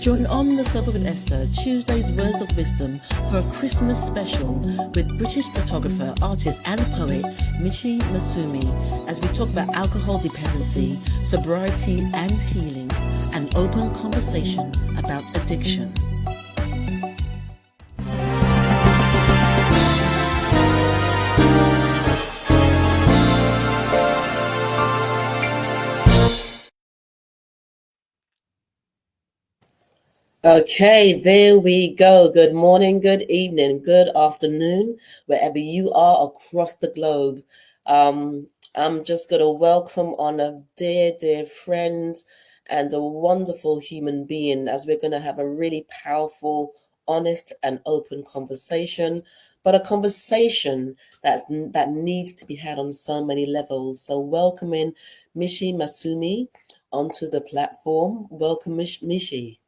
Join On the Sofa with Esther, Tuesday's Words of Wisdom for a Christmas special with British photographer, artist and poet Michi Masumi as we talk about alcohol dependency, sobriety and healing, an open conversation about addiction. Okay, there we go. Good morning, good evening, good afternoon, wherever you are across the globe. I'm just going to welcome on a dear friend and a wonderful human being as we're going to have a really powerful, honest, and open conversation, but a conversation that needs to be had on so many levels. So, welcoming Michi Masumi onto the platform. Welcome, Michi.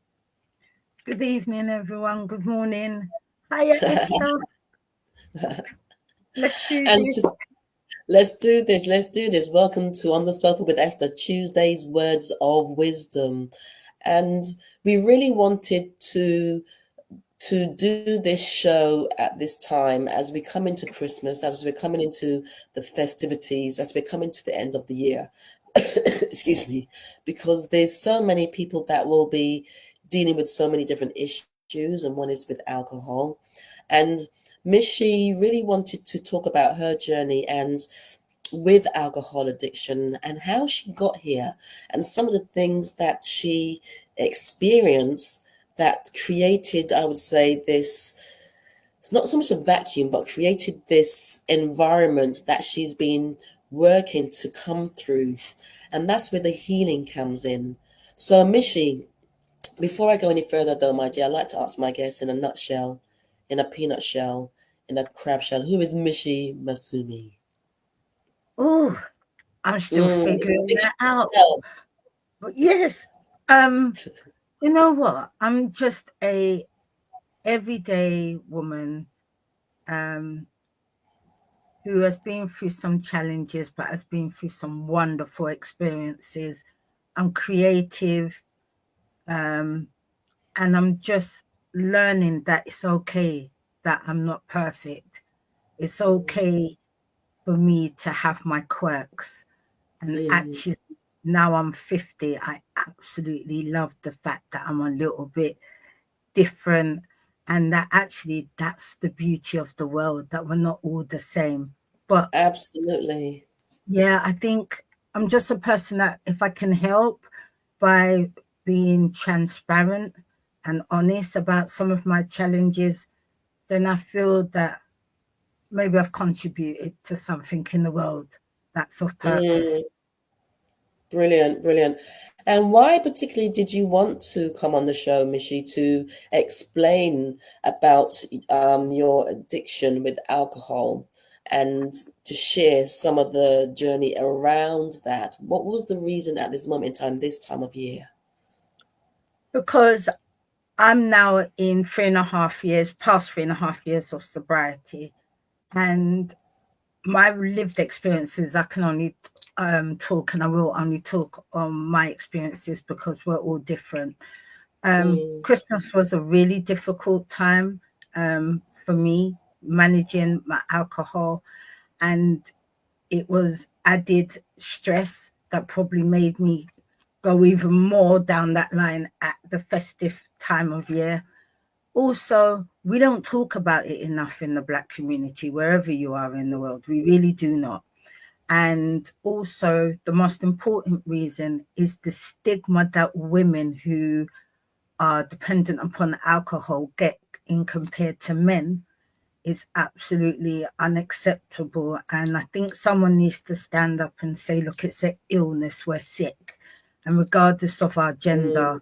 Good evening, everyone. Good morning. Hiya, Esther. Let's do And this. let's do this. Let's do this. Welcome to On the Sofa with Esther, Tuesday's Words of Wisdom. And we really wanted to do this show at this time as we come into Christmas, as we're coming into the festivities, as we're coming to the end of the year. Excuse me, because there's so many people that will be dealing with so many different issues, and one is with alcohol. And Michi really wanted to talk about her journey and with alcohol addiction and how she got here and some of the things that she experienced that created, I would say, this, it's not so much a vacuum, but created this environment that she's been working to come through. And that's where the healing comes in. So, Michi, before I go any further, though, my dear, I'd like to ask my guests in a nutshell, in a peanut shell, in a crab shell, who is Michi Masumi? Oh, I'm still figuring that out. Shell. But yes, you know what? I'm just a everyday woman who has been through some challenges, but has been through some wonderful experiences. I'm creative, and I'm just learning that it's okay that I'm not perfect. It's okay for me to have my quirks. And actually, now I'm 50, I absolutely love the fact that I'm a little bit different. And that actually, that's the beauty of the world, that we're not all the same. But Absolutely. yeah, I think I'm just a person that if I can help by being transparent and honest about some of my challenges, then I feel that maybe I've contributed to something in the world that's of purpose. Brilliant. And why particularly did you want to come on the show, Michi, to explain about your addiction with alcohol and to share some of the journey around that? What was the reason at this moment in time, this time of year? Because I'm now in 3.5 years, past 3.5 years of sobriety, and my lived experiences, I can only talk, and I will only talk on my experiences because we're all different. Christmas was a really difficult time for me, managing my alcohol, and it was added stress that probably made me go even more down that line at the festive time of year. Also, we don't talk about it enough in the Black community, wherever you are in the world. We really do not. And also, the most important reason is the stigma that women who are dependent upon alcohol get in compared to men is absolutely unacceptable. And I think someone needs to stand up and say, look, it's an illness, we're sick. And regardless of our gender,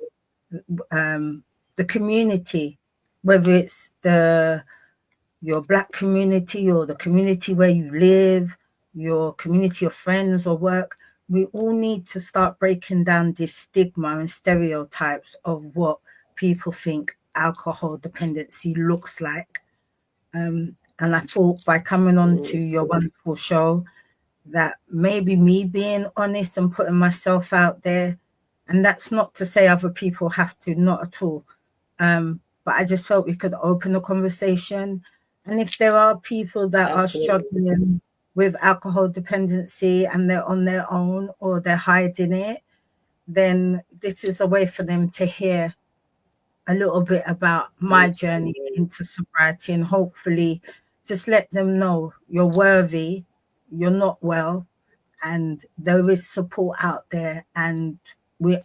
the community, whether it's your Black community or the community where you live, your community of friends or work, we all need to start breaking down this stigma and stereotypes of what people think alcohol dependency looks like. And I thought by coming on to your wonderful show that maybe me being honest and putting myself out there And that's not to say other people have to, not at all. But I just felt we could open a conversation. And if there are people that are Absolutely. struggling with alcohol dependency and they're on their own or they're hiding it, then this is a way for them to hear a little bit about my journey Absolutely. into sobriety, and hopefully just let them know you're worthy, you're not well, and there is support out there. And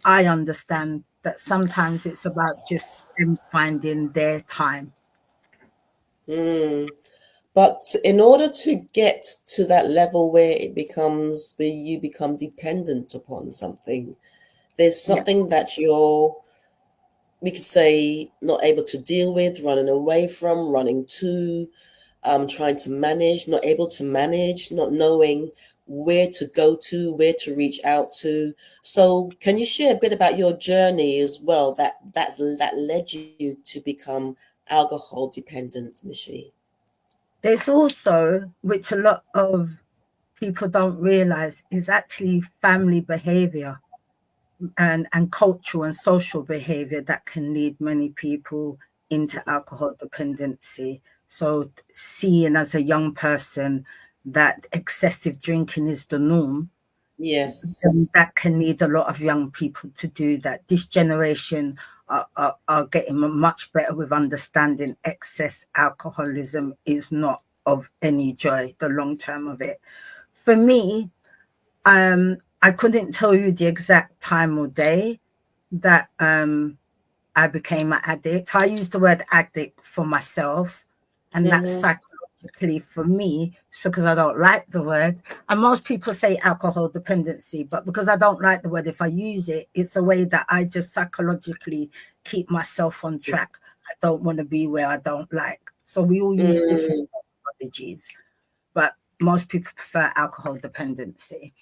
I understand that sometimes it's about just them finding their time. Mm. But in order to get to that level where where you become dependent upon something, there's Yeah. something that we could say, not able to deal with, running away from, running to, trying to manage, not able to manage, not knowing where to go to, where to reach out to. So, can you share a bit about your journey as well that led you to become alcohol dependent, Michi? There's also, which a lot of people don't realize, is actually family behavior and cultural and social behavior that can lead many people into alcohol dependency. So, seeing as a young person that excessive drinking is the norm, Yes. that can lead a lot of young people to do that. This generation are getting much better with understanding excess alcoholism is not of any joy, the long term of it. For me, I couldn't tell you the exact time or day that I became an addict. I use the word addict for myself, and that's Mm-hmm. psychologically for me. It's because I don't like the word. And most people say alcohol dependency, but because I don't like the word, if I use it, it's a way that I just psychologically keep myself on track. I don't want to be where I don't like. So we all use different Mm, strategies, but most people prefer alcohol dependency.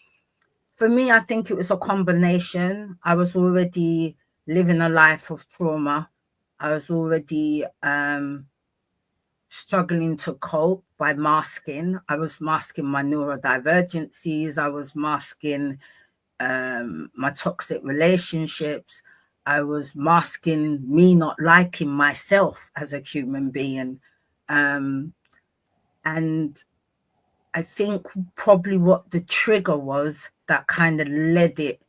For me, I think it was a combination. I was already living a life of trauma. I was already struggling to cope by masking. I was masking my neurodivergencies. I was masking my toxic relationships. I was masking me not liking myself as a human being. Um, and I think probably what the trigger was that kind of led it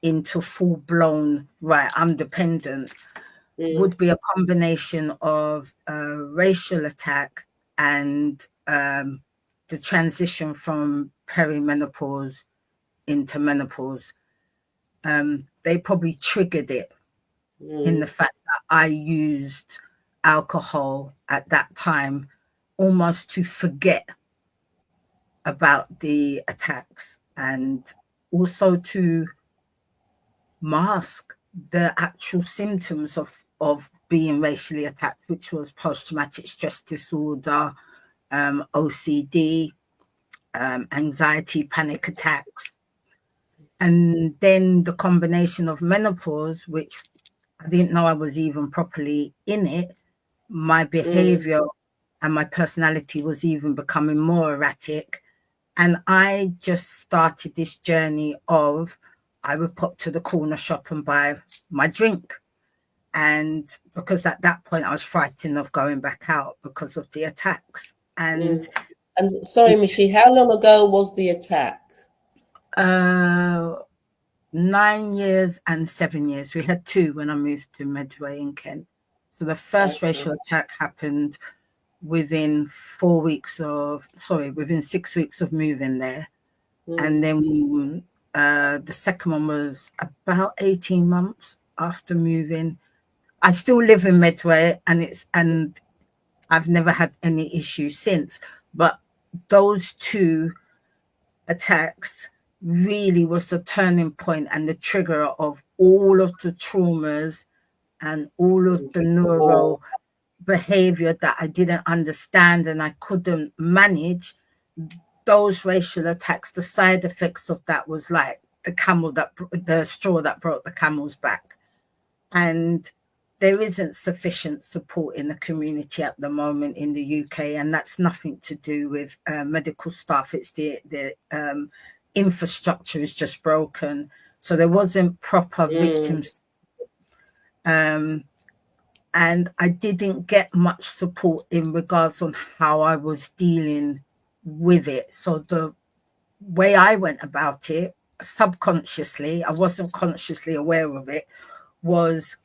into full blown, right, I'm dependent, mm, would be a combination of racial attack and the transition from perimenopause into menopause. They probably triggered it in the mm, fact that I used alcohol at that time almost to forget about the attacks and also to mask the actual symptoms of being racially attacked, which was post traumatic stress disorder, OCD, anxiety, panic attacks. And then the combination of menopause, which I didn't know I was even properly in it, my mm, behavior and my personality was even becoming more erratic. And I just started this journey of I would pop to the corner shop and buy my drink. And because at that point I was frightened of going back out because of the attacks. mm. And And sorry, it, Michi, how long ago was the attack? uh, 9 years and 7 years. We had two when I moved to Medway in Kent. So the first Okay. racial attack happened within 6 weeks of moving there. And Mm, then the second one was about 18 months after moving. I still live in Medway, and I've never had any issues since. But those two attacks really was the turning point and the trigger of all of the traumas and all of the before. neuro behavior that I didn't understand and I couldn't manage. Those racial attacks, the side effects of that was like the straw that broke the camel's back. And there isn't sufficient support in the community at the moment in the UK, and that's nothing to do with medical staff. It's the infrastructure is just broken. So there wasn't proper Mm. victims. Um, and I didn't get much support in regards on how I was dealing with it. So the way I went about it, subconsciously, I wasn't consciously aware of it, was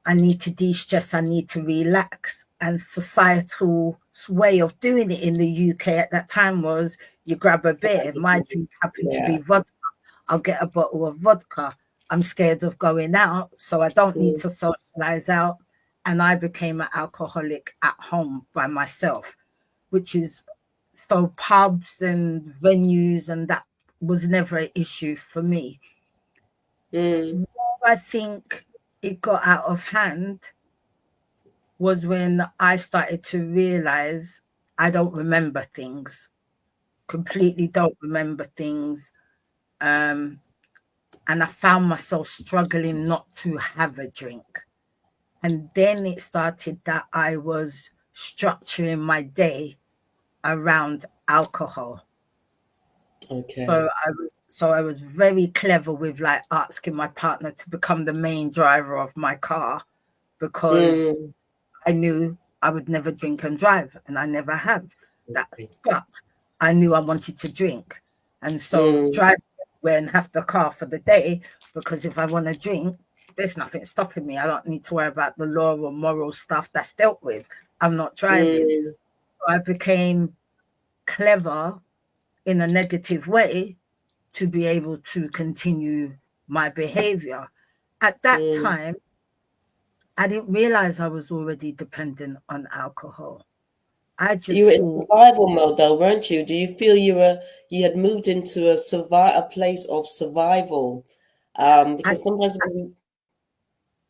I need to de-stress, I need to relax. And societal way of doing it in the UK at that time was you grab a beer. My drink happened to be Yeah. vodka. I'll get a bottle of vodka. I'm scared of going out, so I don't need Mm. to socialize out. And I became an alcoholic at home by myself, which is so pubs and venues and that was never an issue for me. Mm. I think it got out of hand was when I started to realize I don't remember things, completely don't remember things. Um, and I found myself struggling not to have a drink. And then it started that I was structuring my day around alcohol. Okay. So I was very clever with like asking my partner to become the main driver of my car because Mm. I knew I would never drink and drive, and I never have that. Okay. But I knew I wanted to drink, and so Mm. drive everywhere and have the car for the day. Because if I want to drink, there's nothing stopping me. I don't need to worry about the law or moral stuff that's dealt with. I'm not driving. Mm. So I became clever in a negative way to be able to continue my behavior. At that Mm. time, I didn't realize I was already dependent on alcohol. I You just were in thought, survival mode though, weren't you? Do you feel you had moved into a place of survival? I, Because sometimes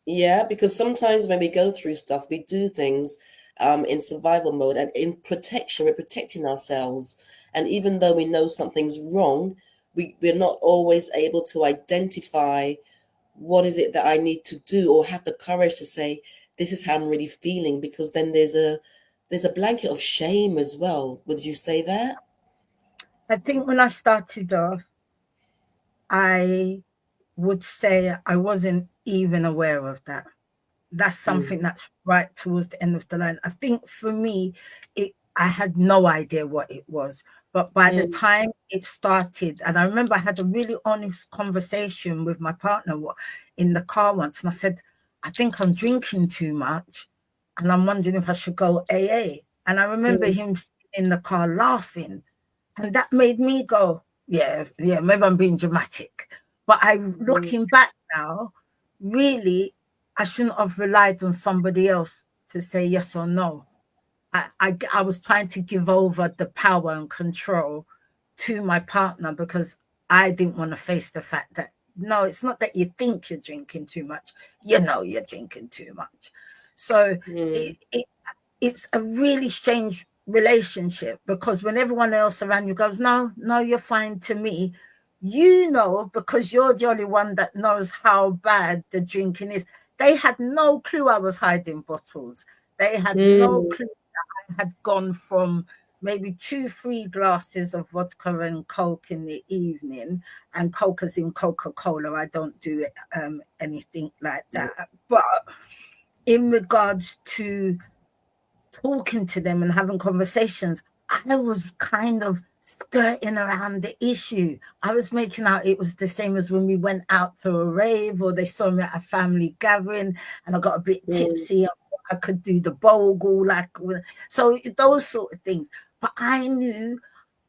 yeah, because sometimes when we go through stuff, we do things in survival mode and in protection, we're protecting ourselves. And even though we know something's wrong, we're not always able to identify what is it that I need to do or have the courage to say, this is how I'm really feeling, because then there's a blanket of shame as well. Would you say that? I think when I started off, I would say I wasn't even aware of that. That's Mm, something that's right towards the end of the line. I think for me, I had no idea what it was. But by the mm, time it started, and I remember I had a really honest conversation with my partner in the car once, and I said, I think I'm drinking too much, and I'm wondering if I should go AA. And I remember mm, him in the car laughing, and that made me go, yeah, yeah, maybe I'm being dramatic. But I, mm, looking back now, really, I shouldn't have relied on somebody else to say yes or no. I was trying to give over the power and control to my partner because I didn't want to face the fact that no, it's not that you think you're drinking too much, you know you're drinking too much. So mm, it's a really strange relationship because when everyone else around you goes, no, no, you're fine to me, you know, because you're the only one that knows how bad the drinking is. They had no clue I was hiding bottles. They had no mm. clue I had gone from maybe 2, 3 glasses of vodka and Coke in the evening, and Coke is in Coca-Cola. I don't do it, anything like that. But in regards to talking to them and having conversations, I was kind of skirting around the issue. I was making out it was the same as when we went out to a rave or they saw me at a family gathering and I got a bit Mm. tipsy. I could do the bogle, like so those sort of things. But I knew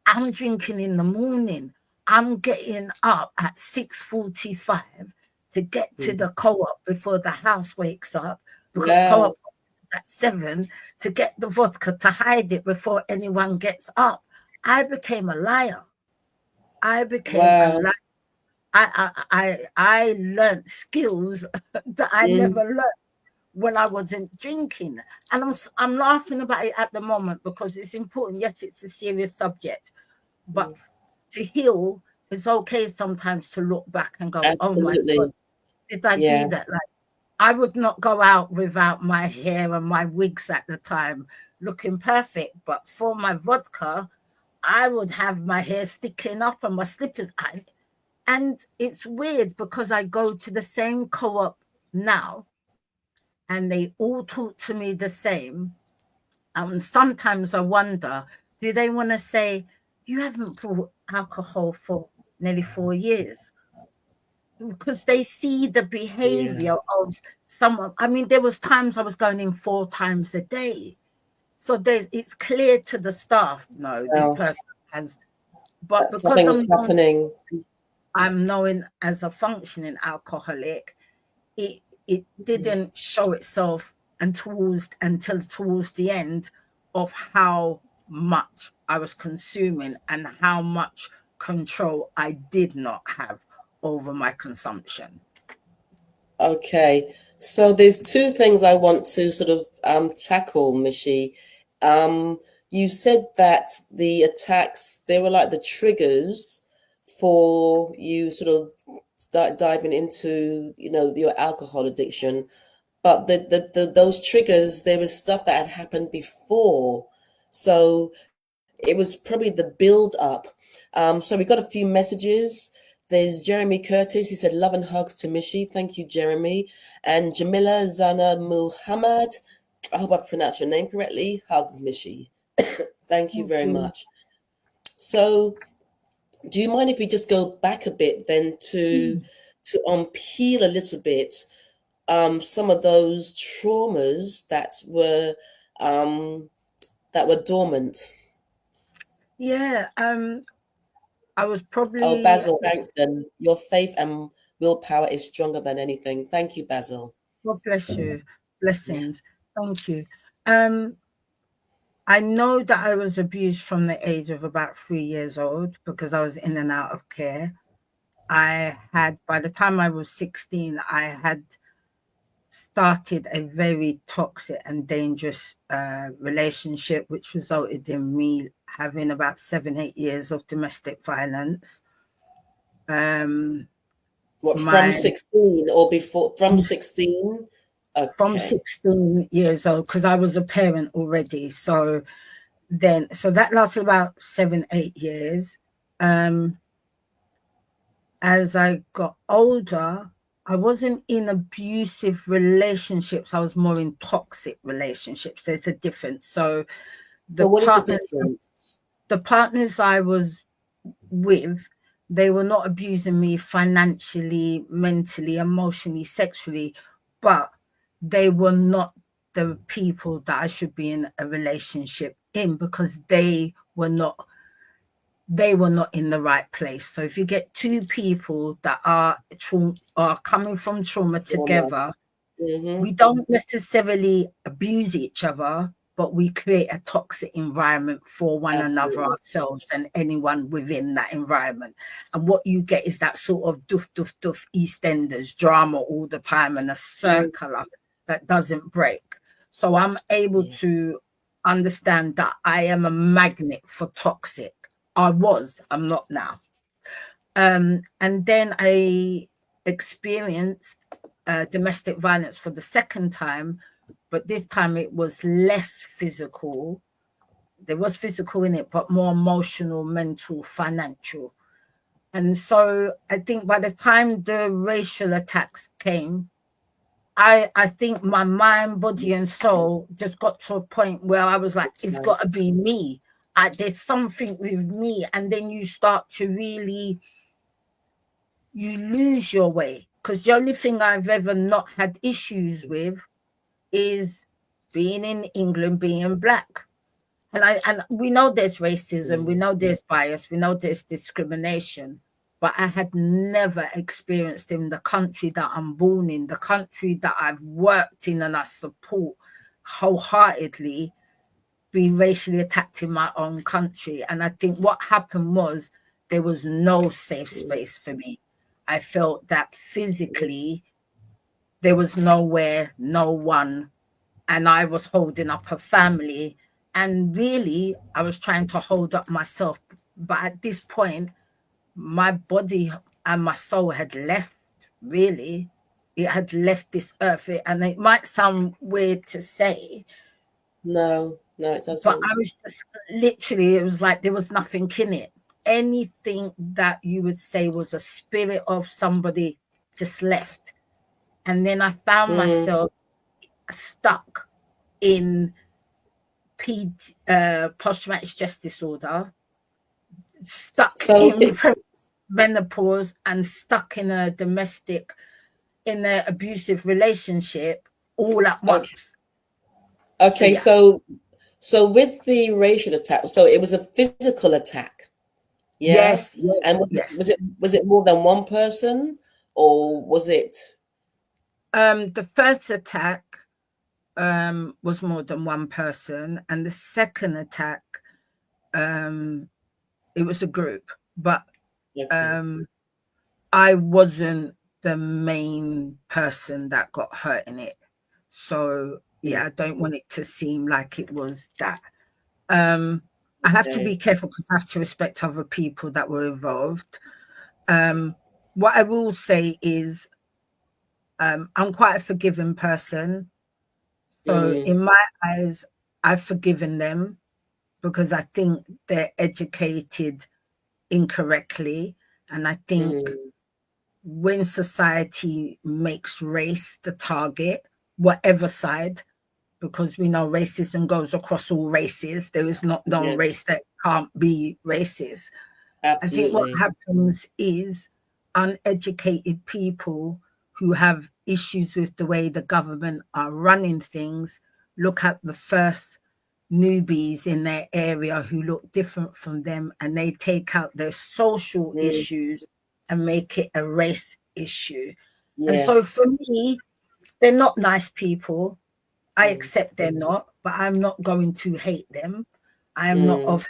I'm drinking in the morning. I'm getting up at 6:45 to get to Mm. the co-op before the house wakes up because co-op Wow. at 7 to get the vodka to hide it before anyone gets up. I became a liar. I became a Wow. liar. I learned skills that I Mm, never learned when I wasn't drinking. And I'm laughing about it at the moment because it's important. Yes, it's a serious subject, but mm. to heal, it's okay sometimes to look back and go, oh my God, Absolutely. did I Yeah. do that? Like, I would not go out without my hair and my wigs at the time looking perfect. But for my vodka, I would have my hair sticking up and my slippers. And it's weird because I go to the same co-op now and they all talk to me the same. And sometimes I wonder, do they want to say, you haven't brought alcohol for nearly 4 years? Because they see the Yeah. behavior of someone. I mean, there was times I was going in 4 times a day. So it's clear to the staff, no, this Well, person has, but that because something's happening. I'm known as a functioning alcoholic, it didn't show itself until towards the end of how much I was consuming and how much control I did not have over my consumption. Okay, so there's two things I want to sort of tackle, Michi. You said that the attacks, they were like the triggers for you sort of start diving into, your alcohol addiction. But those triggers, there was stuff that had happened before. So it was probably the build up. So we got a few messages. There's Jeremy Curtis. He said, love and hugs to Michi. Thank you, Jeremy. And Jamila Zana Muhammad. I hope I pronounced your name correctly. Hugs, Michi. Thank you Thank very you. much. So, do you mind if we just go back a bit then to unpeel a little bit some of those traumas um, that were dormant? Yeah, I was Oh, probably, Basil, thanks then. Your faith and willpower is stronger than anything. Thank you, Basil. God bless you, Yeah. blessings. Thank you. Um, I know that I was abused from the age of about 3 years old because I was in and out of care. By the time I was 16, I had started a very toxic and dangerous relationship, which resulted in me having about 7, 8 years of domestic violence. Um, What, from my 16 or before? From from 16? from Okay. 16 years old, because I was a parent already. So that lasted about 7, 8 years. Um, as I got older, I wasn't in abusive relationships. I was more in toxic relationships. There's a difference. So the So what is the partners, difference? the partners I was with, they were not abusing me financially, mentally, emotionally, sexually, but they were not the people that I should be in a relationship in because they were not in the right place. So if you get two people that are coming from trauma Trauma. together, Mm-hmm. we don't necessarily abuse each other, but we create a toxic environment for one another, Absolutely. ourselves, and anyone within that environment. And what you get is that sort of doof, doof, doof EastEnders drama all the time and a Mm, circular that doesn't break. So I'm able yeah. to understand that I am a magnet for toxic. I'm not now. And then I experienced domestic violence for the second time, but this time it was less physical. There was physical in it, but more emotional, mental, financial. And so I think by the time the racial attacks came, I think my mind, body, and soul just got to a point where I was like, it's Right. got to be me. There's something with me. And then you start to really you lose your way because the only thing I've ever not had issues with is being in England, being black. And we know there's racism, we Mm, know there's bias, we know there's discrimination, but I had never experienced in the country that I'm born in, the country that I've worked in and I support wholeheartedly, being racially attacked in my own country. And I think what happened was there was no safe mm, space for me. I felt that mm. physically there was nowhere, no one, and I was holding up a family. And really, I was trying to hold up myself. But at this point, my body and my soul had left, really. It had left this earth. And it might sound weird to say, No, no, it but doesn't. I was just literally, it was like there was nothing in it. anything that you would say was a spirit of somebody just left. And then I found Mm. myself stuck in post-traumatic stress disorder, stuck So in menopause, and stuck in a in an abusive relationship all at okay, once. So okay. yeah. So with the racial attack, so it was a physical attack, yeah. Yes, yes, And yes. was it more than one person, or was it? The first attack was more than one person, and the second attack, um, it was a group, but Okay. um, I wasn't the main person that got hurt in it. So Mm. yeah, I don't want it to seem like it was that. Um, I have to be Okay. careful because I have to respect other people that were involved. Um, what I will say is I'm quite a forgiving person. So Mm. in my eyes, I've forgiven them because I think they're educated incorrectly. And I think Mm. when society makes race the target, whatever side, because we know racism goes across all races, there is not no race Yes, that can't be racist. I think what absolutely. happens is uneducated people who have issues with the way the government are running things look at the first newbies in their area who look different from them, and they take out their social Mm. issues and make it a race issue. And so for Yes. me, they're not nice people. I Mm. accept they're not, but I'm not going to hate them. I am not Mm. of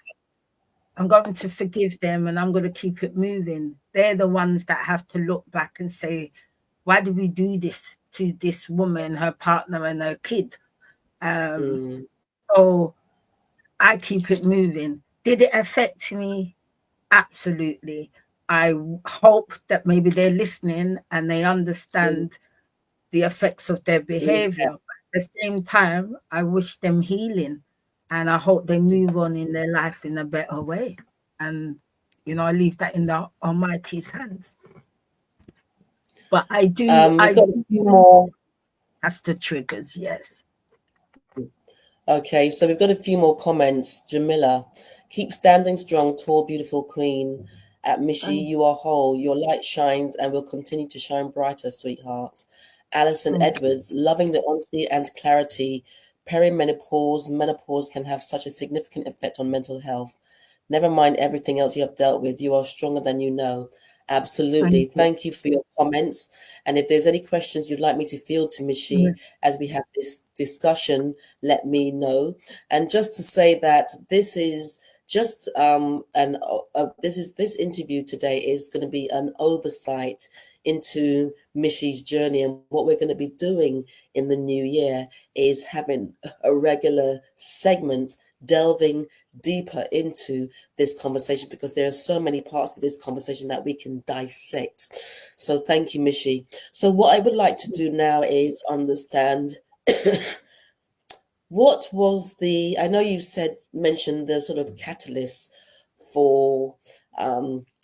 I'm going to forgive them and I'm going to keep it moving. They're the ones that have to look back and say, why did we do this to this woman, her partner, and her kid? Um, Mm. so I keep it moving. Did it affect me? Absolutely. I hope that maybe they're listening and they Mm. understand the effects of their Yeah. behavior. But at the same time, I wish them healing and I hope they move on in their life in a better way. And, I leave that in the Almighty's hands. But We've I got a do few more. that's the triggers, yes. Okay, so we've got a few more comments. Jamila, keep standing strong, tall, beautiful queen. At Michi, Thank, you are whole. Your light shines and will continue to shine brighter, sweetheart. Alison thank you. Edwards, loving the honesty and clarity. Perimenopause, menopause can have such a significant effect on mental health. Never mind everything else you have dealt with. You are stronger than you know. Absolutely. Thank you. Thank you for your comments. And if there's any questions you'd like me to field to Michi Yes. as we have this discussion, let me know. And just to say that this is just this interview today is going to be an oversight into Michi's journey, and what we're going to be doing in the new year is having a regular segment delving deeper into this conversation, because there are so many parts of this conversation that we can dissect. So thank you, Michi. So what I would like to do now is understand what was I know you mentioned the sort of catalyst for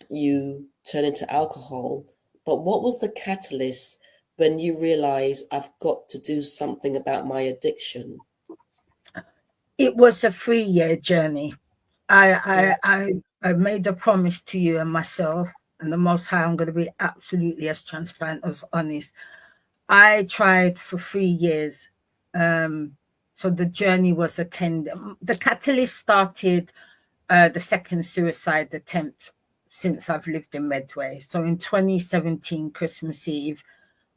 you turning to alcohol, but what was the catalyst when you realized I've got to do something about my addiction? It was a 3-year journey. Mm. I made a promise to you and myself, and the Most High, I'm going to be absolutely as transparent as honest. I tried for 3 years. Um, so the journey was attended. The catalyst started the second suicide attempt since I've lived in Medway. So in 2017, Christmas Eve,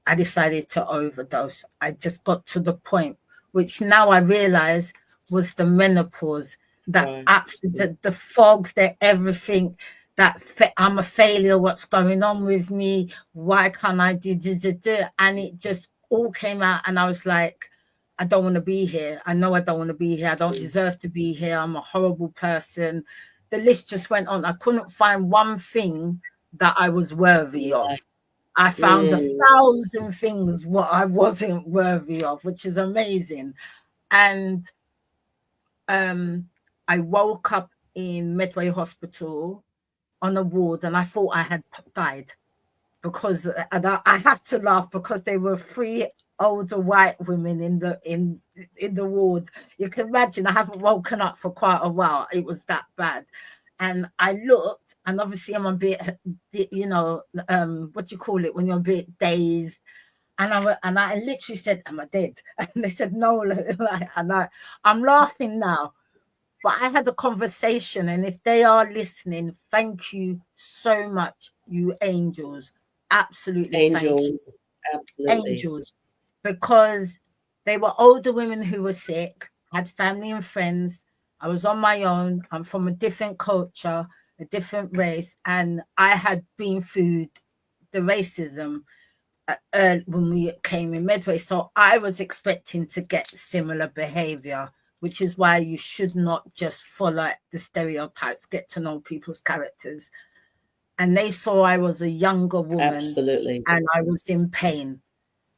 I decided to overdose. I just got to the point, which now I realize was the menopause, that Right. absolute, the fog, that everything, I'm a failure. What's going on with me? Why can't I do? And it just all came out, and I was like, I don't want to be here. I know I don't want to be here. I don't Mm. deserve to be here. I'm a horrible person. The list just went on. I couldn't find one thing that I was worthy Yeah. of. I found a Mm. thousand things what I wasn't worthy of, which is amazing. And um, I woke up in Medway Hospital on a ward, and I thought I had died because, and I have to laugh because there were three older white women in the ward. You can imagine I haven't woken up for quite a while. It was that bad. And I looked, and obviously I'm a bit, what do you call it when you're a bit dazed? And I literally said, "Am I dead?" And they said, "No." I'm laughing now, but I had a conversation, and if they are listening, thank you so much, you angels. Absolutely, thank you, Angels, absolutely. angels, because they were older women who were sick, had family and friends. I was on my own. I'm from a different culture, a different race, and I had been through the racism when we came in Medway. So I was expecting to get similar behavior, which is why you should not just follow the stereotypes, get to know people's characters. And they saw I was a younger woman Absolutely. and I was in pain.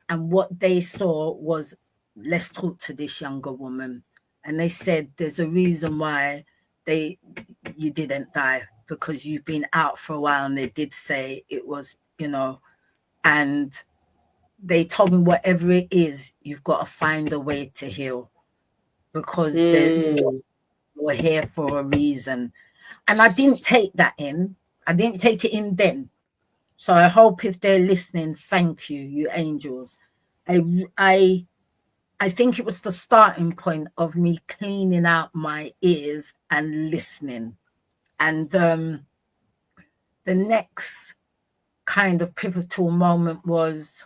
And what they saw was, let's talk to this younger woman. And they said, there's a reason why you didn't die, because you've been out for a while. And they did say it was, and they told me whatever it is, you've got to find a way to heal, because Mm, you're here for a reason. And I didn't take that in. I didn't take it in then. So I hope if they're listening, thank you, you angels. I I think it was the starting point of me cleaning out my ears and listening. And the next kind of pivotal moment was,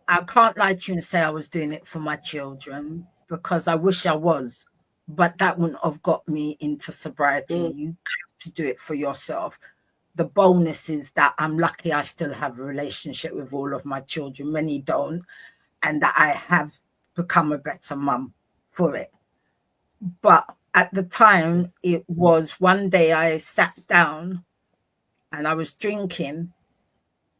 I can't lie to you and say I was doing it for my children, because I wish I was, but that wouldn't have got me into sobriety. mm, You have to do it for yourself. The bonus is that I'm lucky I still have a relationship with all of my children. Many don't, and that I have become a better mum for it. But at the time, it was one day I sat down and I was drinking,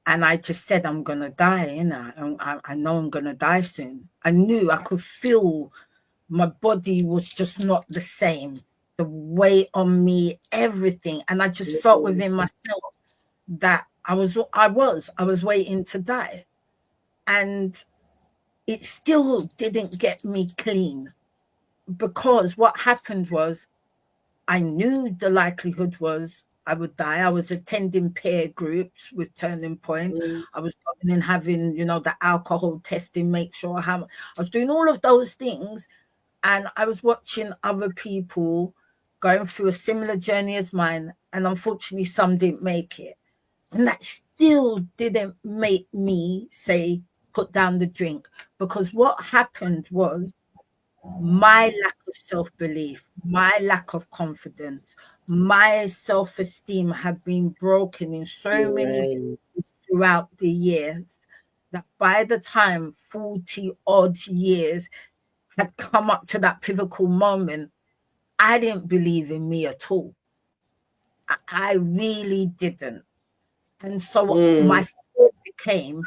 and I just said, I'm going to die, and I know I'm going to die soon. I knew, I could feel my body was just not the same. The weight on me, everything. And I just felt mm, within myself that I was waiting to die. And it still didn't get me clean, because what happened was, I knew the likelihood was I would die. I was attending peer groups with Turning Point. mm, I was going and having, the alcohol testing, make sure I was doing all of those things. And I was watching other people going through a similar journey as mine. And unfortunately, some didn't make it. And that still didn't make me say, put down the drink. Because what happened was, my lack of self-belief, my lack of confidence, my self-esteem have been broken in so many right. places throughout the years, that by the time 40 odd years had come up to that pivotal moment, I didn't believe in me at all. I really didn't. And so my Mm, thought became,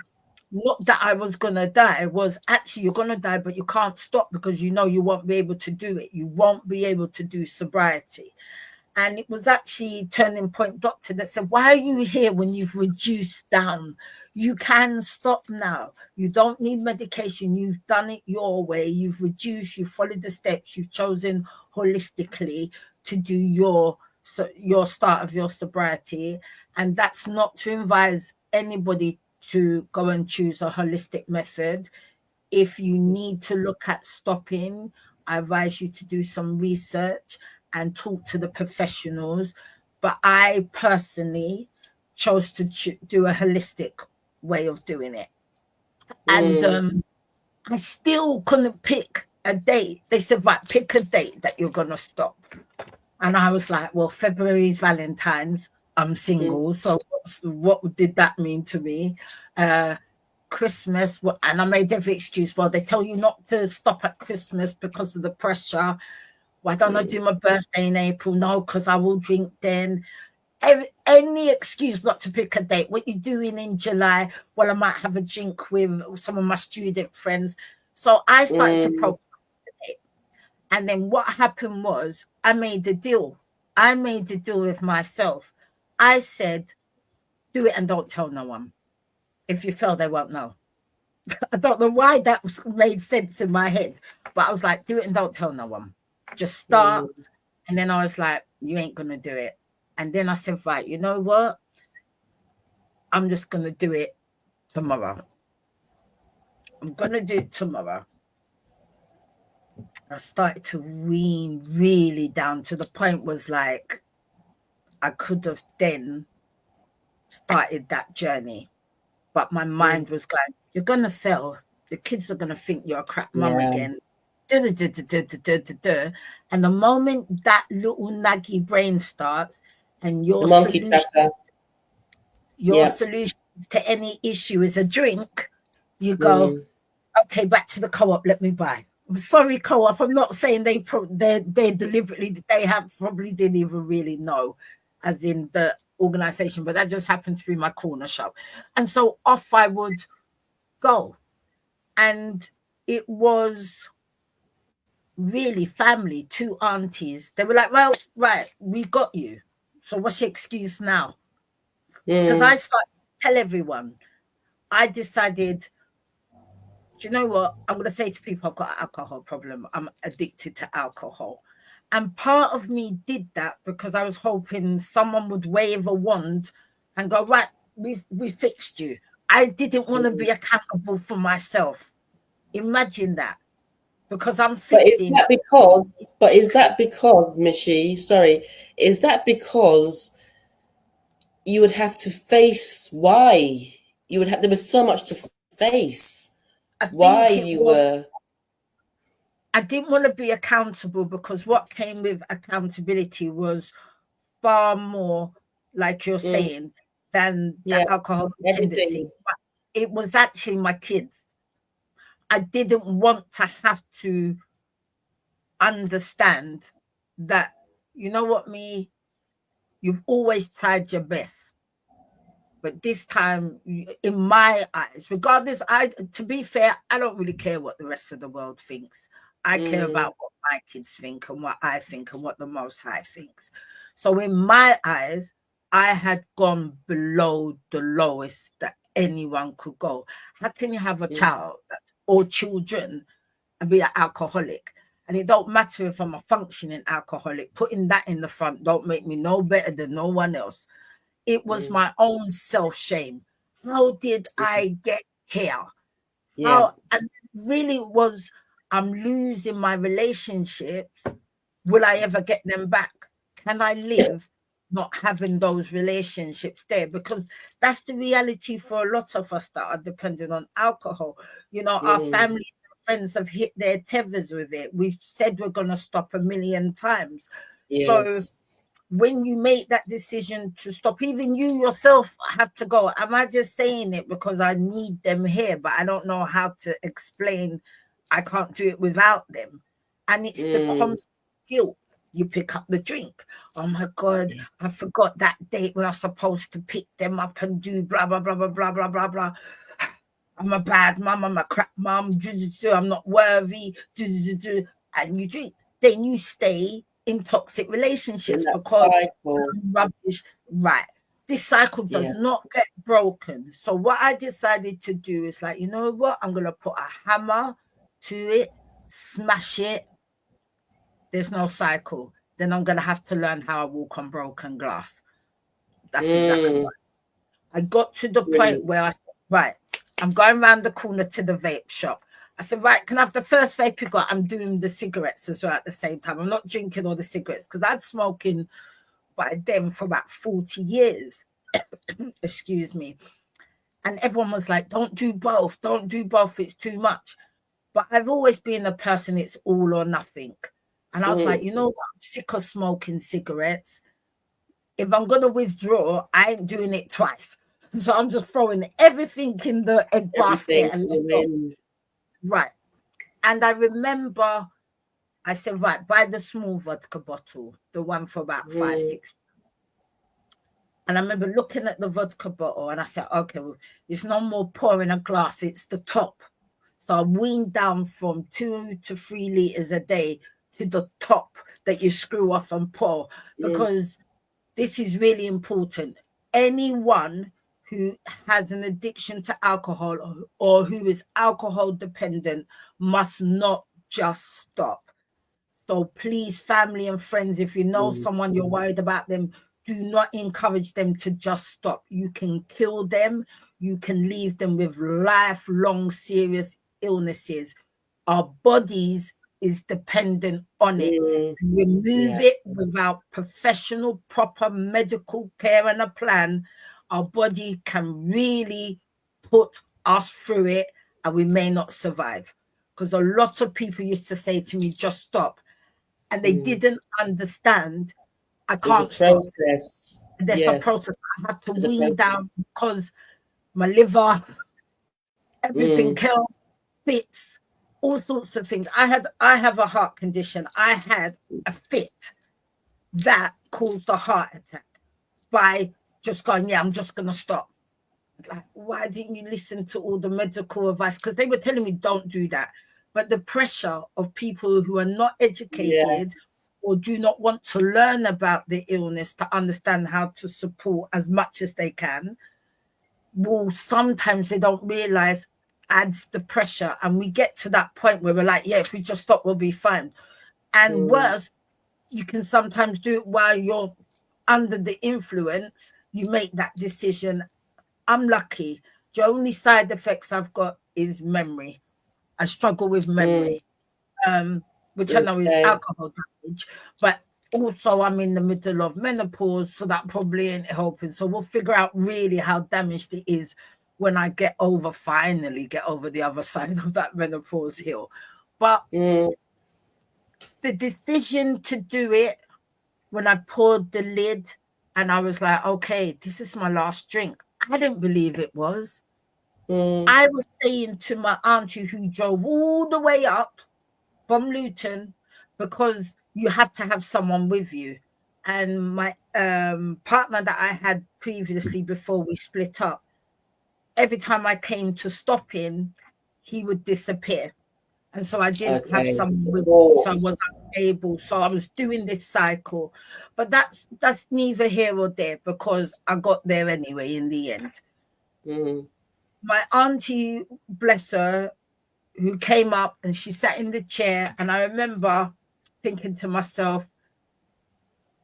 not that I was going to die, was actually, you're going to die, but you can't stop, because you won't be able to do it. You won't be able to do sobriety. And it was actually Turning Point doctor that said, why are you here when you've reduced down? You can stop now. You don't need medication. You've done it your way. You've reduced, you've followed the steps, you've chosen holistically to do your start of your sobriety. And that's not to advise anybody to go and choose a holistic method. If you need to look at stopping, I advise you to do some research and talk to the professionals. But I personally chose to do a holistic way of doing it. And mm, I still couldn't pick a date. They said, right, pick a date that you're going to stop. And I was like, well, February's Valentine's. I'm mm, single. So what did that mean to me? Christmas, and I made every excuse. Well, they tell you not to stop at Christmas because of the pressure. Why don't I mm, do my birthday in April? No, because I will drink then. Any excuse not to pick a date. What you doing in July? Well, I might have a drink with some of my student friends. So I started to mm, procrastinate. And then what happened was, I made the deal. I made the deal with myself. I said, do it and don't tell no one. If you fail, they won't know. I don't know why that made sense in my head, but I was like, do it and don't tell no one. Just start. Mm. And then I was like, you ain't going to do it. And then I said, right, you know what? I'm just going to do it tomorrow. I'm going to do it tomorrow. I started to wean really down to the point was like, I could have then started that journey. But my mind was going, you're going to fail. The kids are going to think you're a crap mum Yeah. again. And the moment that little naggy brain starts and The monkey chatter. your Yeah. solution to any issue is a drink, you go, Mm. okay, back to the co-op, let me buy. I'm sorry, co-op. I'm not saying they deliberately, they have probably didn't even really know, as in the organization, but that just happened to be my corner shop. And so off I would go. And it was really family, two aunties. They were like, well, right, we got you. So what's your excuse now? Because I Mm. started to tell everyone, I decided, do you know what? I'm going to say to people, I've got an alcohol problem. I'm addicted to alcohol. And part of me did that because I was hoping someone would wave a wand and go, right, we fixed you. I didn't want to Mm. be accountable for myself. Imagine that. Because I'm But is 15. that because? But is that because, Michi? Sorry, is that because you would have to face why you would have? There was so much to face. I Why think it you was, were? I didn't want to be accountable because what came with accountability was far more, like you're Mm, saying, than yeah, the alcohol dependency. everything. But it was actually my kids. I didn't want to have to understand that, you know what, me, you've always tried your best. But this time, in my eyes, regardless, to be fair, I don't really care what the rest of the world thinks. I care Mm, about what my kids think and what I think and what the Most High thinks. So in my eyes, I had gone below the lowest that anyone could go. How can you have a mm, child or children and be an alcoholic? And it don't matter if I'm a functioning alcoholic. Putting that in the front don't make me no better than no one else. It was mm, my own self-shame. How did yeah, I get here? yeah, How, and really was, I'm losing my relationships. Will I ever get them back? Can I live not having those relationships there? Because that's the reality for a lot of us that are dependent on alcohol. You know, our mm, family and friends have hit their tethers with it. We've said we're going to stop a million times. So yes, when you make that decision to stop, even you yourself have to go. Am I just saying it because I need them here, but I don't know how to explain I can't do it without them? And it's the mm, constant guilt. You pick up the drink. Oh my God, yeah, I forgot that date when I was supposed to pick them up and do blah, blah, blah, blah, blah, blah, blah, blah. I'm a bad mum, I'm a crap mum, I'm not worthy, and you drink. Then you stay in toxic in relationships that because cycle. I'm rubbish. Right. This cycle does Yeah, not get broken. So what I decided to do is like, you know what? I'm gonna put a hammer to it, smash it. There's no cycle. Then I'm gonna have to learn how I walk on broken glass. That's exactly mm, what I got to the point brilliant. where I said, right, I'm going around the corner to the vape shop. I said, right, can I have the first vape you got? I'm doing the cigarettes as well at the same time. I'm not drinking all the cigarettes because I'd smoking by then for about 40 years. Excuse me. And everyone was like, don't do both. Don't do both. It's too much. But I've always been a person, it's all or nothing. And I was like, Mm, you know what? I'm sick of smoking cigarettes. If I'm going to withdraw, I ain't doing it twice. So I'm just throwing everything in the egg basket everything and let's all go. in. Right. And I remember I said, right, buy the small vodka bottle, the one for about five, Mm, 6. And I remember looking at the vodka bottle and I said, okay, well, it's no more pouring a glass, it's the top. So I weaned down from 2 to 3 liters a day to the top that you screw off and pour mm, because this is really important. Anyone who has an addiction to alcohol or who is alcohol dependent must not just stop. So please, family and friends, if you know someone you're worried about them, do not encourage them to just stop. You can kill them. You can leave them with lifelong serious illnesses. Our bodies is dependent on it. To remove Yeah. it without professional, proper medical care and a plan, our body can really put us through it and we may not survive. Because a lot of people used to say to me, just stop. And they didn't understand I There's a can't stop. process. There's a Yes, process. I have to there's a wean down process. because my liver, everything Mm, else, fits, all sorts of things. I have a heart condition. I had a fit that caused a heart attack by just going, yeah, I'm just gonna stop. Like, why didn't you listen to all the medical advice? Because they were telling me don't do that. But the pressure of people who are not educated yes. or do not want to learn about the illness to understand how to support as much as they can, well, sometimes they don't realize adds the pressure. And we get to that point where we're like, yeah, if we just stop, we'll be fine. And Mm, worse, you can sometimes do it while you're under the influence. You make that decision. I'm lucky. The only side effects I've got is memory. I struggle with mm, memory, which I know is okay. alcohol damage, but also I'm in the middle of menopause, so that probably ain't helping. So we'll figure out really how damaged it is when I finally get over the other side of that menopause hill. But Mm, the decision to do it when I poured the lid and I was like, okay, this is my last drink. I didn't believe it was. mm, I was saying to my auntie who drove all the way up from Luton because you had to have someone with you. And my partner that I had previously before we split up, every time I came to stop him, he would disappear. And so I didn't have okay. someone with me. So I Support. was unable. So I was doing this cycle. But that's neither here or there because I got there anyway in the end. Mm, My auntie, bless her, who came up and she sat in the chair. And I remember thinking to myself,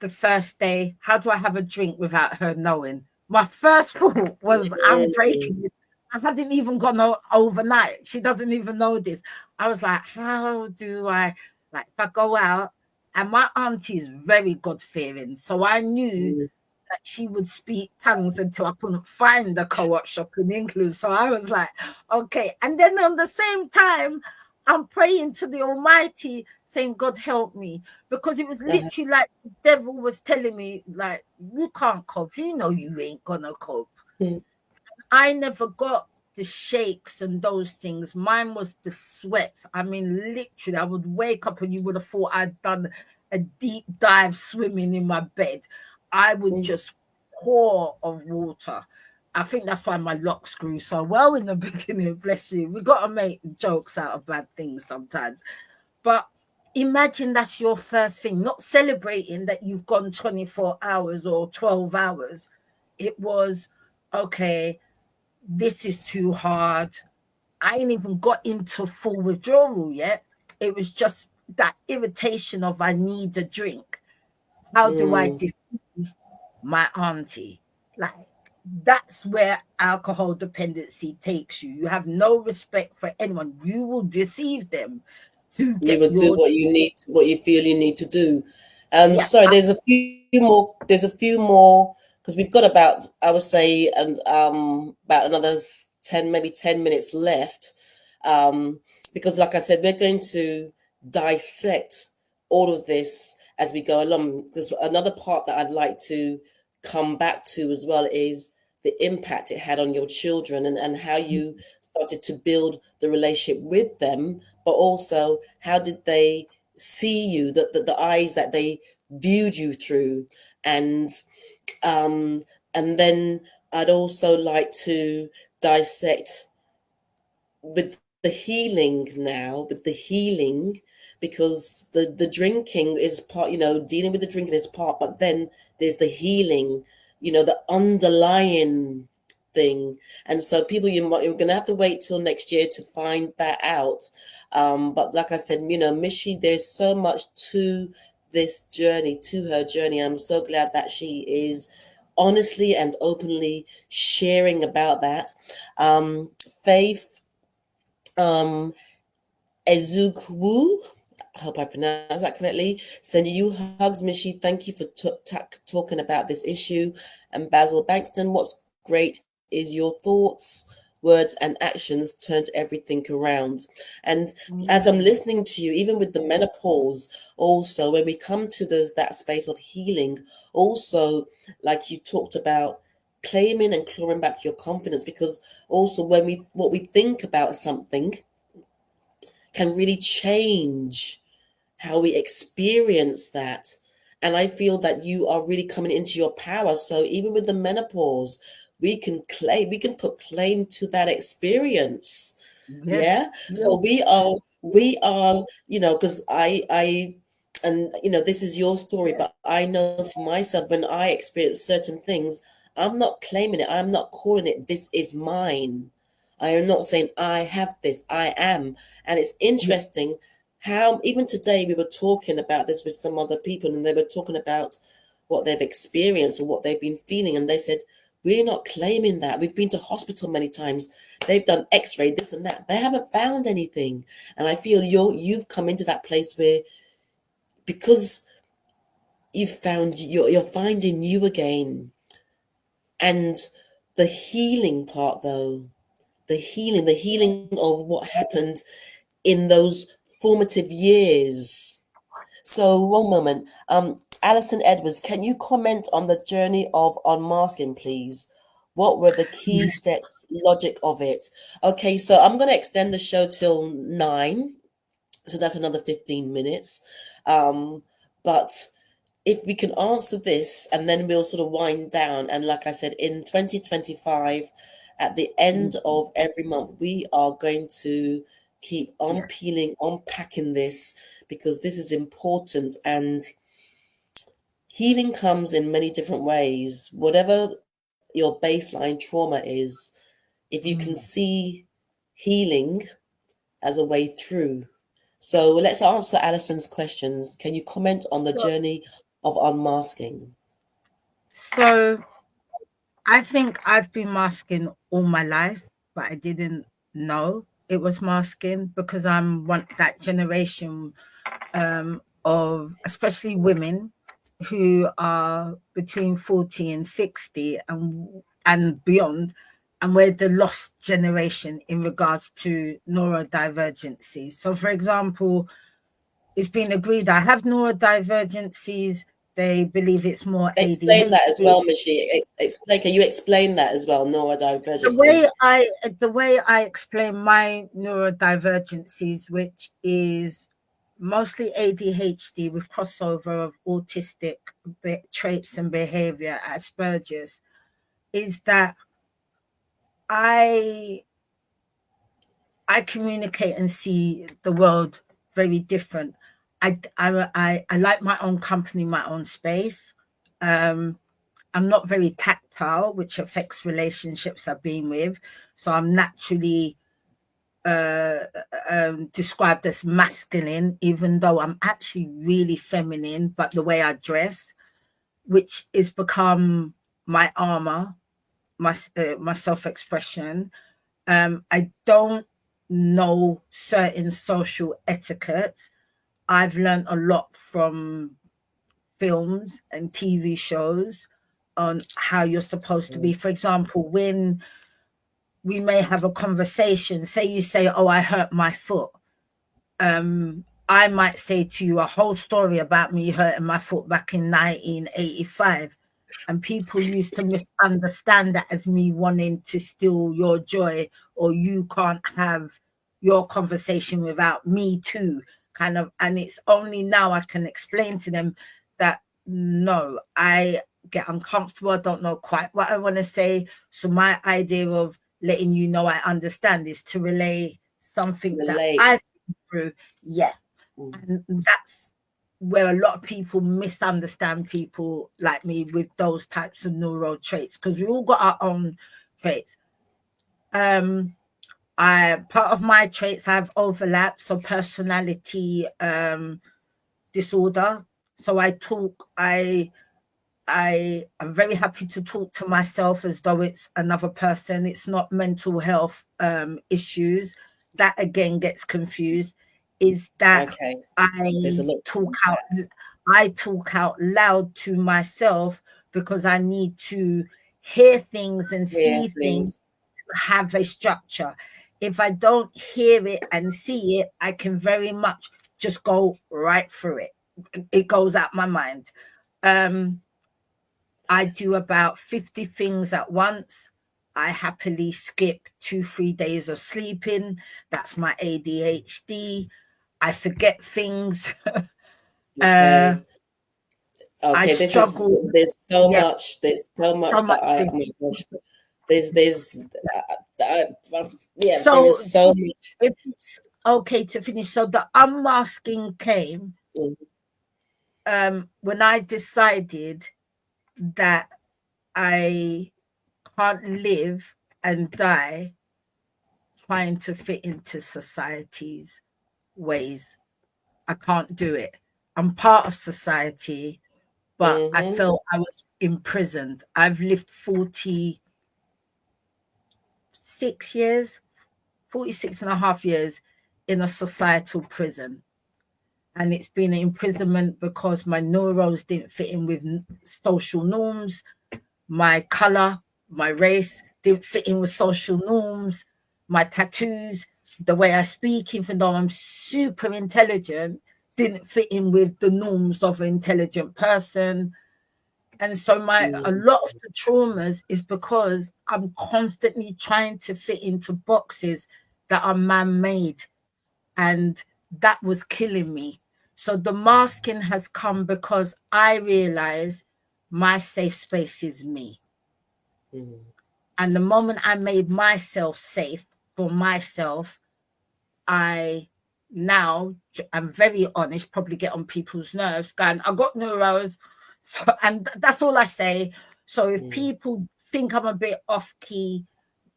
the first day, how do I have a drink without her knowing? My first thought was, I'm mm, breaking this. I hadn't even gone overnight. She doesn't even know this. I was like, how do I, like, if I go out, and my auntie is very God fearing. So I knew mm, that she would speak tongues until I couldn't find the co-op shop in England. So I was like, okay. And then on the same time, I'm praying to the Almighty, saying, God help me. Because it was uh, literally like the devil was telling me, like, you can't cope. You know you ain't gonna cope. mm, I never got the shakes and those things. Mine was the sweat. I mean, literally, I would wake up and you would have thought I'd done a deep dive swimming in my bed. I would mm, just pour of water. I think that's why my locks grew so well in the beginning. Bless you. We got to make jokes out of bad things sometimes. But imagine that's your first thing, not celebrating that you've gone 24 hours or 12 hours. It was, okay, this is too hard. I ain't even got into full withdrawal yet. It was just that irritation of I need a drink. How do I mm. deceive my auntie? Like, that's where alcohol dependency takes you. You have no respect for anyone. You will deceive them to You get will do your, what you need, what you feel you need to do. yeah. Sorry, there's a few more. There's a few more because we've got about, I would say, and about another 10 minutes left. Um, because, like I said, we're going to dissect all of this as we go along. There's another part that I'd like to come back to as well is the impact it had on your children and how you started to build the relationship with them, but also how did they see you, the eyes that they viewed you through, and um, and then I'd also like to dissect with the healing now, with the healing, because the drinking is part, dealing with the drinking is part, but then there's the healing, the underlying thing. And so people, you're going to have to wait till next year to find that out. But like I said, Michi, there's so much to this journey, to her journey. I'm so glad that she is honestly and openly sharing about that. Faith Ezukwu, I hope I pronounced that correctly. Sending you hugs, Michi. Thank you for talking about this issue. And Basil Bankston, what's great is your thoughts, words, and actions turned everything around. And as I'm listening to you, even with the menopause, also when we come to that space of healing, also like you talked about, claiming and clawing back your confidence, because also what we think about something can really change how we experience that. And I feel that you are really coming into your power. So even with the menopause, we can put claim to that experience. Yes. Yeah. So we are, because and this is your story, but I know for myself, when I experience certain things, I'm not claiming it. I'm not calling it, this is mine. I am not saying I have this, I am. And it's interesting how even today we were talking about this with some other people, and they were talking about what they've experienced or what they've been feeling. And they said, we're not claiming that. We've been to hospital many times. They've done x-ray, this and that. They haven't found anything. And I feel you've come into that place where, because you're finding you again. And the healing part, though, the healing of what happened in those formative years. So one moment, Alison Edwards, can you comment on the journey of unmasking, please? What were the key steps, logic of it? Okay, so I'm going to extend the show till 9, so that's another 15 minutes. But if we can answer this, and then we'll sort of wind down. And like I said, in 2025, at the end of every month, we are going to keep on peeling, unpacking this, because this is important. And healing comes in many different ways. Whatever your baseline trauma is, if you can see healing as a way through. So let's answer Alison's questions. Can you comment on the journey of unmasking? So I think I've been masking all my life, but I didn't know it was masking because I'm that generation of especially women who are between 40 and 60 and beyond, and we're the lost generation in regards to neurodivergency. So for example, it's been agreed I have neurodivergencies. They believe it's more Explain that as ADHD. well, Michi. Can you explain that as well, The neurodivergency? way I the way I explain my neurodivergencies, which is mostly ADHD with crossover of autistic traits and behavior, Asperger's, is that I I communicate and see the world very different. I like my own company, my own space. I'm not very tactile, which affects relationships I've been with. So I'm naturally described as masculine, even though I'm actually really feminine, but the way I dress, which is become my armor, my self-expression. I don't know certain social etiquettes. I've learned a lot from films and TV shows on how you're supposed to be. For example, when we may have a conversation, say you say, "Oh, I hurt my foot." I might say to you a whole story about me hurting my foot back in 1985. And people used to misunderstand that as me wanting to steal your joy, or you can't have your conversation without me too, kind of. And it's only now I can explain to them that no, I get uncomfortable. I don't know quite what I want to say. So my idea of letting you know I understand is to relay something that Relate. I've been through. Yeah. And where a lot of people misunderstand people like me with those types of neural traits, because we all got our own traits. I part of my traits have overlap, so personality disorder. So I am very happy to talk to myself as though it's another person. It's not mental health issues. That again gets confused. Is that Okay. There's a I lot talk of out I talk out loud to myself because I need to hear things and clear see things, things. have a structure. If I don't hear it and see it, I can very much just go right through it. It goes out my mind. Um, I do about 50 things at once. I happily skip 2, 3 days of sleeping. That's my ADHD. I forget things. uh, Okay. I Okay. struggle. There's so Yeah, much. There's so so much that much oh things. my gosh. There's, yeah, there So is so much. if it's okay to finish, so the unmasking came Mm, when I decided that I can't live and die trying to fit into society's ways. I can't do it. I'm part of society, but I mm-hmm. felt I was imprisoned. I've lived 46 years, 46 and a half years in a societal prison. And it's been an imprisonment because my neurons didn't fit in with social norms. My color, my race didn't fit in with social norms. My tattoos, the way I speak, even though I'm super intelligent, didn't fit in with the norms of an intelligent person. And so a Mm, lot of the traumas is because I'm constantly trying to fit into boxes that are man-made, and that was killing me. So the masking has come because I realize my safe space is me. mm, And the moment I made myself safe for myself, I now, I'm very honest, probably get on people's nerves, going, I got neuros. So, and that's all I say. So if mm. people think I'm a bit off key,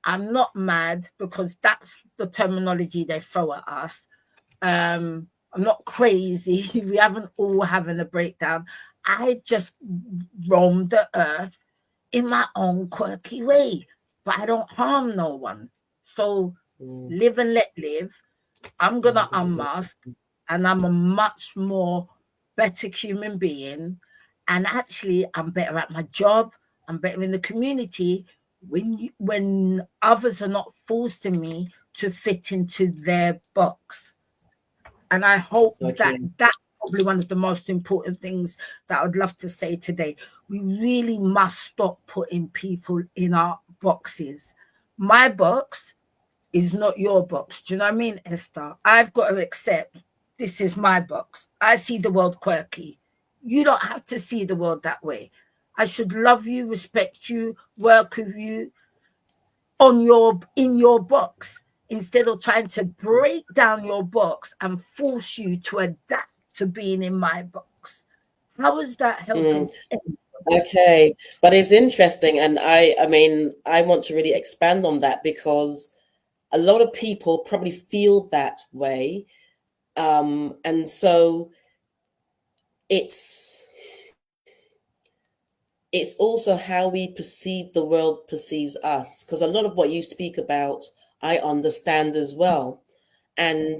I'm not mad, because that's the terminology they throw at us. I'm not crazy. We haven't all having a breakdown. I just roam the earth in my own quirky way, but I don't harm no one. So Mm, live and let live. I'm mm, gonna this is unmask, and I'm a much more better human being. And actually, I'm better at my job. I'm better in the community when others are not forcing me to fit into their box. And I hope that okay. that's probably one of the most important things that I would love to say today. We really must stop putting people in our boxes. My box is not your box. Do you know what I mean, Esther? I've got to accept this is my box. I see the world quirky. You don't have to see the world that way. I should love you, respect you, work with you on your in your box, instead of trying to break down your box and force you to adapt to being in my box. How is that Mm, helping anybody? okay. But it's interesting, and I mean, I want to really expand on that because a lot of people probably feel that way. And so it's it's also how we perceive the world perceives us. Because a lot of what you speak about, I understand as well. And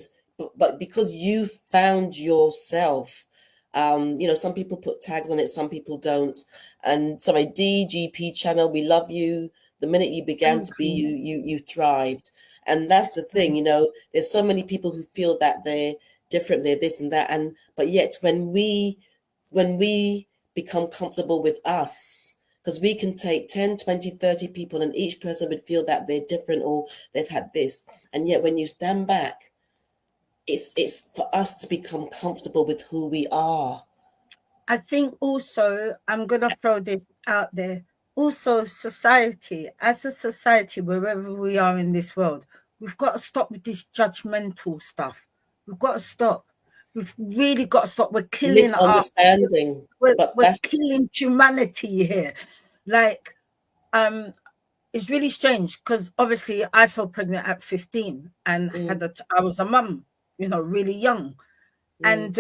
but because you found yourself, some people put tags on it, some people don't. And so a DGP channel, we love you. The minute you began Thank to be you. you thrived. And that's the thing, there's so many people who feel that they're different, they're this and that. And but yet when we become comfortable with us, because we can take 10, 20, 30 people and each person would feel that they're different or they've had this. And yet when you stand back, it's for us to become comfortable with who we are. I think also, I'm going to throw this out there. Also, society, as a society, wherever we are in this world, we've got to stop with this judgmental stuff. We've got to stop. We've really got to stop. We're killing our, misunderstanding. But we're that's killing humanity here. Like, it's really strange because obviously I fell pregnant at 15 and I was a mum, really young. And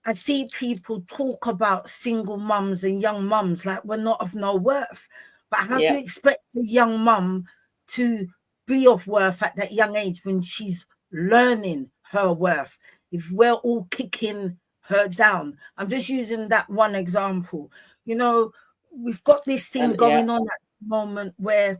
I see people talk about single mums and young mums like we're not of no worth. But how do you expect a young mum to be of worth at that young age when she's learning her worth? If we're all kicking her down, I'm just using that one example. We've got this thing and going on at the moment where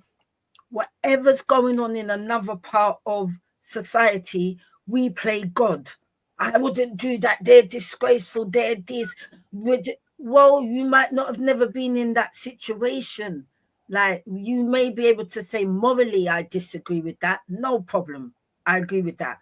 whatever's going on in another part of society, we play God. I wouldn't do that. They're disgraceful. They're this. Well, you might not have never been in that situation. Like, you may be able to say morally, I disagree with that. No problem. I agree with that.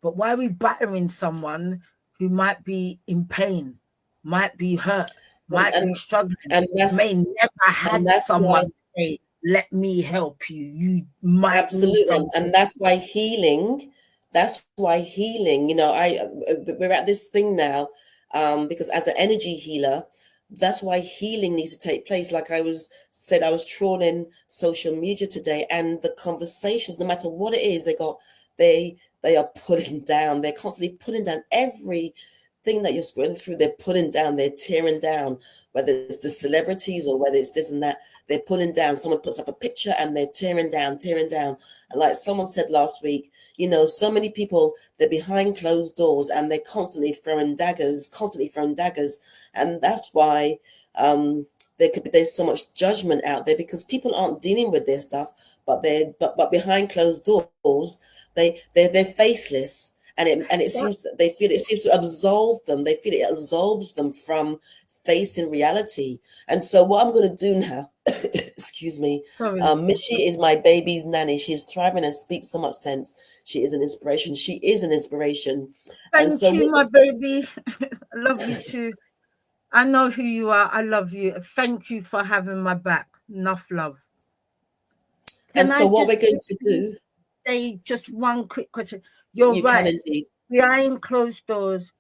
But why are we battering someone who might be in pain, might be hurt, might be and struggling, and that's may never had why. someone say, let me help you. You might need Absolutely, and, something. and that's why healing. That's why healing. We're at this thing now, because as an energy healer, that's why healing needs to take place. Like I was trawling social media today, and the conversations, no matter what it is, they are putting down. They're constantly putting down everything that you're scrolling through. They're putting down. They're tearing down. Whether it's the celebrities or whether it's this and that, they're pulling down. Someone puts up a picture and they're tearing down. And like someone said last week, so many people, they're behind closed doors and they're constantly throwing daggers. And that's why there's so much judgment out there, because people aren't dealing with their stuff, but behind closed doors, they're faceless. And it seems that it seems to absolve them. They feel it absolves them from facing reality. And so what I'm going to do now, excuse me, Sorry. Michi is my baby's nanny. She is thriving and speaks so much sense. She is an inspiration. And Thank so you, my baby. I love you too. I know who you are. I love you. Thank you for having my back. Enough love. Can I what we're just going to do, say just one quick question? You're you can right. indeed. Behind closed doors,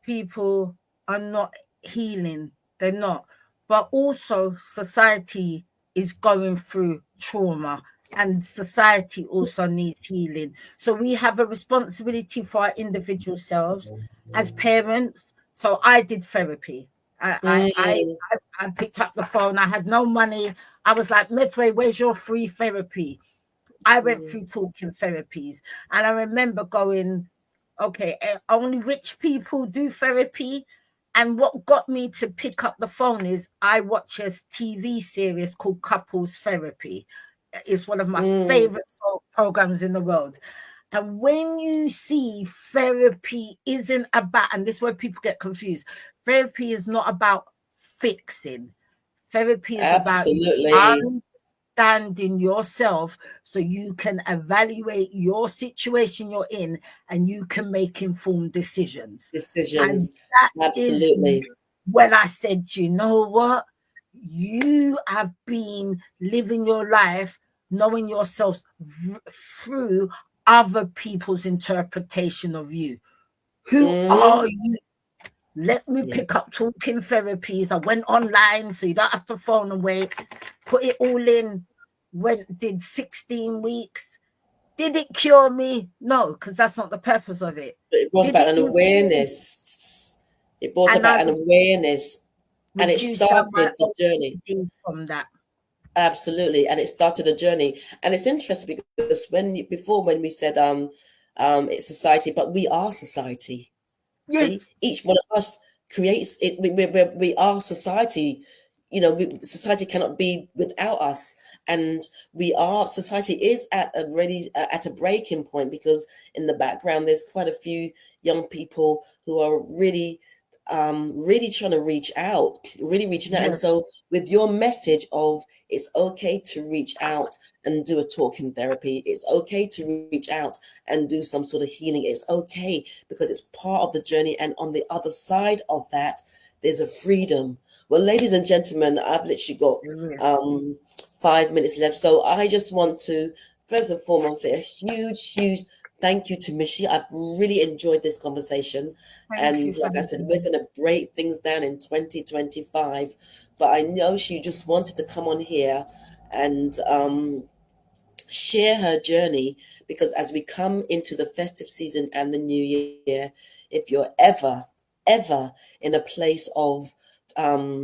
people are not healing. They're not. But also, society is going through trauma, and society also needs healing. So we have a responsibility for our individual selves as parents. So I did therapy. Mm, I picked up the phone. I had no money. I was like, Midway, where's your free therapy? I went through talking therapies, and I remember going, okay, only rich people do therapy. And what got me to pick up the phone is I watch a TV series called Couples Therapy. It's one of my favorite programs in the world. And when you see therapy isn't about, and this is where people get confused, therapy is not about fixing. Therapy is about absolutely. understanding yourself so you can evaluate your situation you're in and you can make informed decisions. And Decisions. that is Absolutely. when I said, you know what? You have been living your life knowing yourself through other people's interpretation of you. Who are you? Let me Yeah. pick up talking therapies. I went online so you don't have to phone and wait. Put it all in. Did 16 weeks. Did it cure me? No, because that's not the purpose of it. But it brought Did about it an inform? awareness. It brought And I about an awareness, and it reduced down my started the journey. OCD from that. Absolutely, and it started a journey. And it's interesting because when we said it's society, but we are society. See, Yes. each one of us creates it. We are society. Society cannot be without us, and society is at a breaking point, because in the background there's quite a few young people who are really trying to reach out, really reaching out. And Yes. so with your message of it's okay to reach out and do a talking therapy, it's okay to reach out and do some sort of healing, it's okay, because it's part of the journey. And on the other side of that, there's a freedom. Well, ladies and gentlemen, I've literally got Yes. 5 minutes left. So I just want to, first and foremost, say a huge thank you to Michi. I've really enjoyed this conversation. Thank you And for like I said, having we're me. going to break things down in 2025. But I know she just wanted to come on here and share her journey, because as we come into the festive season and the new year, if you're ever in a place of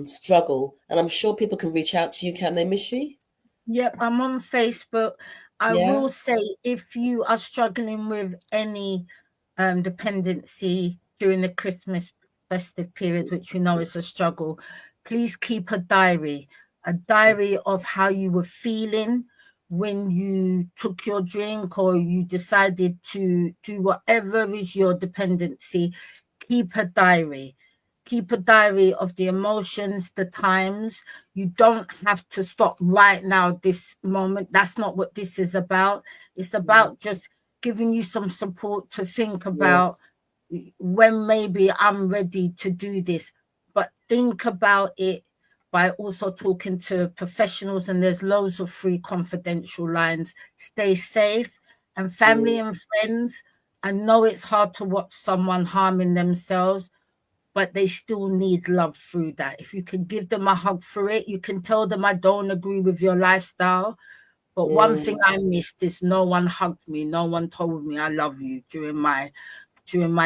struggle, and I'm sure people can reach out to you, can they, Michi? Yep, I'm on Facebook. I Yeah. will say if you are struggling with any dependency during the Christmas festive period, which we know is a struggle, please keep a diary of how you were feeling when you took your drink or you decided to do whatever is your dependency. Keep a diary. Keep a diary of the emotions, the times. You don't have to stop right now, this moment. That's not what this is about. It's about just giving you some support to think about Yes. when maybe I'm ready to do this. But think about it by also talking to professionals, and there's loads of free confidential lines. Stay safe, and family Mm, and friends. I know it's hard to watch someone harming themselves, but they still need love through that. If you can give them a hug through it, you can tell them, I don't agree with your lifestyle. But one thing mm, I missed is no one hugged me, no one told me I love you during my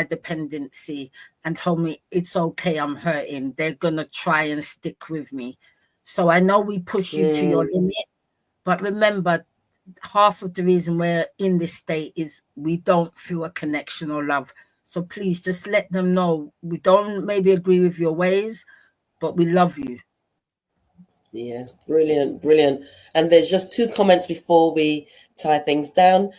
dependency and told me it's okay, I'm hurting. They're gonna try and stick with me. So I know we push you to your mm. limit, but remember, half of the reason we're in this state is we don't feel a connection or love. So please just let them know we don't maybe agree with your ways, but we love you. Yes, brilliant, brilliant. And there's just two comments before we tie things down.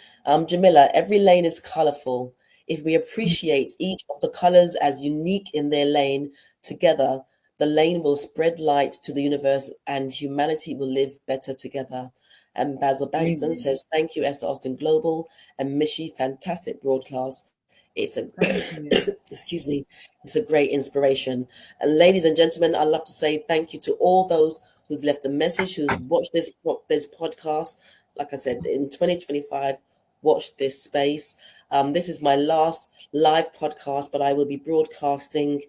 Jamila, every lane is colorful. If we appreciate each of the colors as unique in their lane, together, the lane will spread light to the universe and humanity will live better together. And Basil Bankston Amen. says, thank you, Esther Austin Global and Michi, fantastic broadcast. It's a, Thank you. excuse me, it's a great inspiration. And ladies and gentlemen, I'd love to say thank you to all those who've left a message, who's watched this podcast. Like I said, in 2025, watch this space. This is my last live podcast, but I will be broadcasting,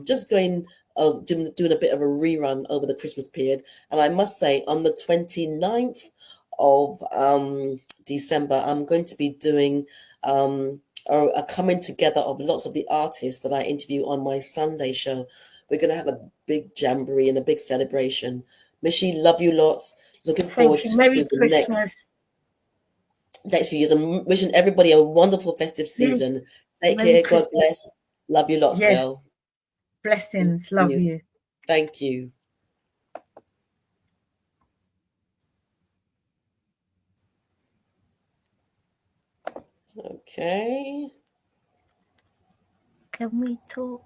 just doing a bit of a rerun over the Christmas period. And I must say, on the 29th of December, I'm going to be doing a coming together of lots of the artists that I interview on my Sunday show. We're going to have a big jamboree and a big celebration. Michi, love you lots. Looking forward Thank you. to Merry the Christmas. next few years. I'm wishing everybody a wonderful festive Yes. season. Take Merry care. God Christmas. bless. Love you lots, Yes. girl. Thank Blessings. Love you. you. Thank you. Okay. Can we talk?